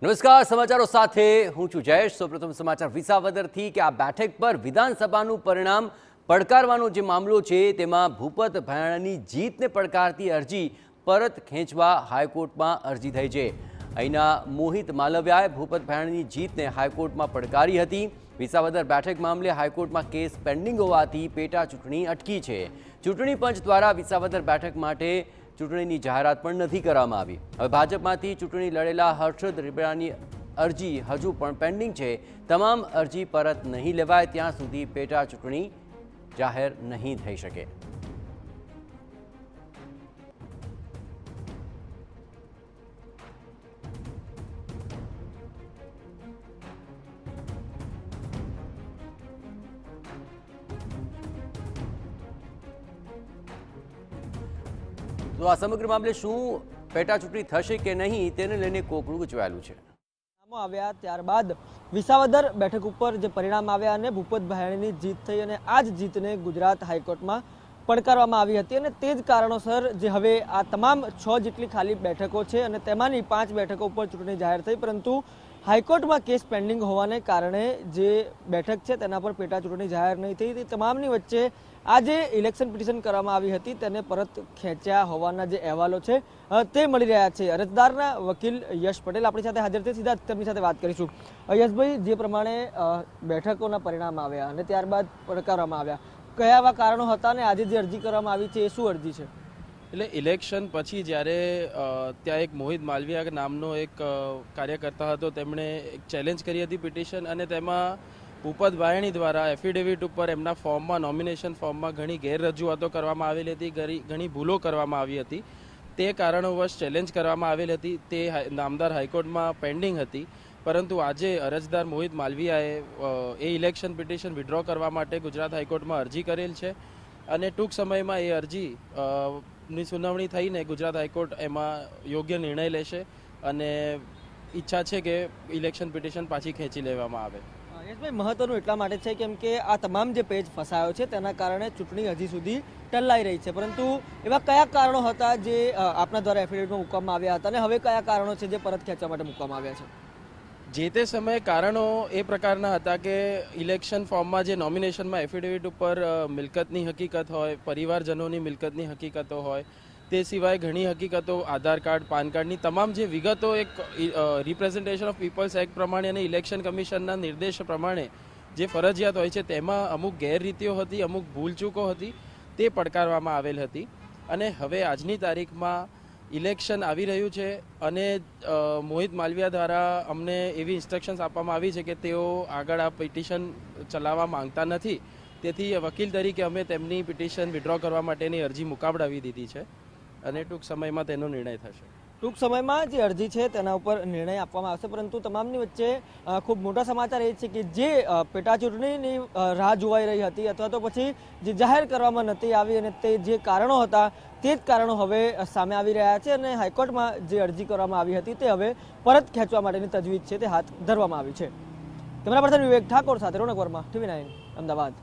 નમસ્કાર, સમાચારો સાથે હું છું જયેશ। સૌપ્રથમ સમાચાર વિસાવદરથી કે આ બેઠક પર વિધાનસભાનું પરિણામ પડકારવાનો જે મામલો છે તેમાં ભૂપત ભાયાણાની જીતને પડકારતી અરજી પરત ખેંચવા હાઈકોર્ટમાં અરજી થઈ છે। અહીંના મોહિત માલવિયાએ ભૂપત ભાયાણાની જીતને હાઈકોર્ટમાં પડકારી હતી। વિસાવદર બેઠક મામલે હાઈકોર્ટમાં કેસ પેન્ડિંગ હોવાથી પેટા ચૂંટણી અટકી છે। ચૂંટણી પંચ દ્વારા વિસાવદર બેઠક માટે ચૂંટણીની જાહેરાત પણ નથી કરવામાં આવી। હવે ભાજપમાંથી ચૂંટણી લડેલા હર્ષદ રીબડાની અરજી હજુ પણ પેન્ડિંગ છે। તમામ અરજી પરત નહીં લેવાય ત્યાં સુધી પેટા ચૂંટણી જાહેર નહીં થઈ શકે। તો આ સમગ્ર મામલે શું પેટા ચૂંટણી થશે કે નહીં તેને લઈને કોકડું ગુચવાયેલું છે। આવ્યા ત્યારબાદ વિસાવદર બેઠક ઉપર જે પરિણામ આવ્યા અને ભૂપત ભાયાણીની જીત થઈ અને આ જ જીતને ગુજરાત હાઈકોર્ટમાં પડકારવામાં આવી હતી અને તે જ કારણોસર જે હવે આ તમામ 6 જેટલી ખાલી બેઠકો છે અને તેમાંની 5 બેઠકો ઉપર ચૂંટણી જાહેર થઈ, પરંતુ હાઈકોર્ટમાં કેસ પેન્ડિંગ હોવાને કારણે જે બેઠક છે તેના પર પેટા ચૂંટણી જાહેર નહીં થઈ। તમામની વચ્ચે આ જે ઇલેક્શન પિટિશન કરવામાં આવી હતી તેને પરત ખેંચ્યા હોવાના જે અહેવાલો છે તે મળી રહ્યા છે। અરજદારના વકીલ યશ પટેલ આપણી સાથે હાજર છે, સીધા તેમની સાથે વાત કરીશું। યશભાઈ, જે પ્રમાણે બેઠકોના પરિણામ આવ્યા અને ત્યારબાદ પડકારવામાં આવ્યા, કયા એવા કારણો હતા અને આજે જે અરજી કરવામાં આવી છે એ શું અરજી છે? એટલે ઇલેક્શન પછી જ્યારે ત્યાં એક મોહિત માલવિયા નામનો એક કાર્યકર્તા હતો, તેમણે એક ચેલેન્જ કરી હતી પિટિશન અને તેમાં ભૂપત ભાયાણી દ્વારા એફિડેવિટ ઉપર એમના ફોર્મમાં, નોમિનેશન ફોર્મમાં ઘણી ગેરરજૂઆતો કરવામાં આવેલી હતી, ઘણી ભૂલો કરવામાં આવી હતી। તે કારણોવશ ચેલેન્જ કરવામાં આવેલી હતી, તે નામદાર હાઈકોર્ટમાં પેન્ડિંગ હતી। પરંતુ આજે અરજદાર મોહિત માલવિયાએ એ ઇલેક્શન પિટિશન વિડ્રો કરવા માટે ગુજરાત હાઈકોર્ટમાં અરજી કરેલ છે અને ટૂંક સમયમાં એ અરજીની સુનાવણી થઈને ગુજરાત હાઈકોર્ટ એમાં યોગ્ય નિર્ણય લેશે અને ઈચ્છા છે કે ઇલેક્શન પિટિશન પાછી ખેંચી લેવામાં આવે। યશભાઈ, મહત્વનું એટલા માટે છે કેમ કે આ તમામ જે પેજ ફસાયો છે તેના કારણે ચૂંટણી હજી સુધી ટલ્લાઈ રહી છે, પરંતુ એવા કયા કારણો હતા જે આપના દ્વારા એફિડેવિટમાં મૂકવામાં આવ્યા હતા અને હવે કયા કારણો છે જે પરત ખેંચવા માટે મૂકવામાં આવ્યા છે? જે તે સમયે કારણો એ પ્રકારના હતા કે ઇલેક્શન ફોર્મમાં જે નોમિનેશનમાં એફિડેવિટ ઉપર મિલકતની હકીકત હોય, પરિવારજનોની મિલકતની હકીકતો હોય, તે સિવાય ઘણી હકીકતો આધાર કાર્ડ, પાન કાર્ડની તમામ જે વિગતો એક રિપ્રેઝન્ટેશન ઓફ પીપલ્સ એક્ટ પ્રમાણે અને ઇલેક્શન કમિશનના નિર્દેશ પ્રમાણે જે ફરજિયાત હોય છે તેમાં અમુક ગેરરીતિઓ હતી, અમુક ભૂલચૂકો હતી, તે પડકારવામાં આવેલ હતી। અને હવે આજની તારીખમાં ઇલેક્શન આવી રહ્યું છે અને મોહિત માલવિયા દ્વારા અમને એવી ઇન્સ્ટ્રક્શન્સ આપવામાં આવી છે કે તેઓ આગળ આ પિટિશન ચલાવવા માંગતા નથી, તેથી વકીલ તરીકે અમે તેમની પિટિશન વિડ્રો કરવા માટેની અરજી મુકાવડાવી દીધી છે અને ટૂંક સમયમાં તેનો નિર્ણય થશે। ટૂંક સમયમાં જે અરજી છે તેના ઉપર નિર્ણય આપવામાં આવશે, પરંતુ તમામની વચ્ચે ખૂબ મોટા સમાચાર એ છે કે જે પેટા ચૂંટણીની રાહ જોવાઈ રહી હતી અથવા તો પછી જે જાહેર કરવામાં નથી આવી અને તે જે કારણો હતા તે જ કારણો હવે સામે આવી રહ્યા છે અને હાઈકોર્ટમાં જે અરજી કરવામાં આવી હતી તે હવે પરત ખેંચવા માટેની તજવીજ છે તે હાથ ધરવામાં આવી છે। કેમેરા પર્સન વિવેક ઠાકોર સાથે રોનક વર્મા, TV9 અમદાવાદ।